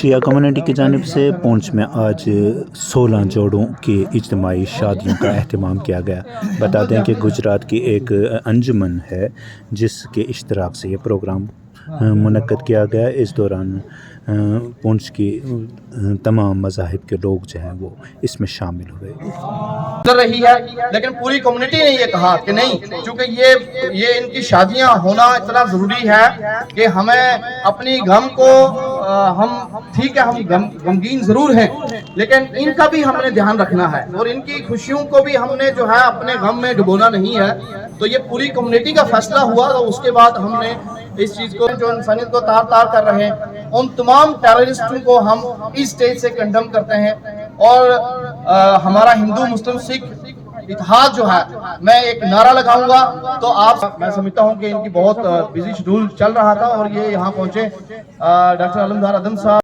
शिया community की जानिब से पूंछ में आज 16 जोड़ों की इज्तिमाई शादियों का अहतमाम किया गया। बता दें कि गुजरात की एक अंजुमन है जिसके इश्तराक से ये प्रोग्राम मुनक्कद किया गया। इस दौरान पूंछ की तमाम मज़ाहिब के लोग जो हैं वो इसमें शामिल हुए। कर रही है, लेकिन पूरी कम्युनिटी ने ये कहा कि नहीं, क्योंकि ये इनकी शादियां होना इतना जरूरी है कि हमें अपनी गम को हम ठीक है, हम गमगीन जरूर हैं, लेकिन इनका भी हमने ध्यान रखना है और इनकी खुशियों को भी हमने जो है अपने गम में डुबोना नहीं है। तो ये पूरी कम्युनिटी का फैसला हुआ। तो उसके बाद हमने इस चीज को, जो इंसानियत को तार तार कर रहे हैं, उन तमाम टेररिस्टों को हम इस स्टेज से कंडेम करते हैं। और हमारा हिंदू मुस्लिम सिख इतिहाद जो है, मैं एक नारा लगाऊंगा। तो मैं समझता हूं कि इनकी बहुत बिजी शेड्यूल चल रहा था और ये यहाँ पहुंचे। डॉक्टर अलमदार अदम साहब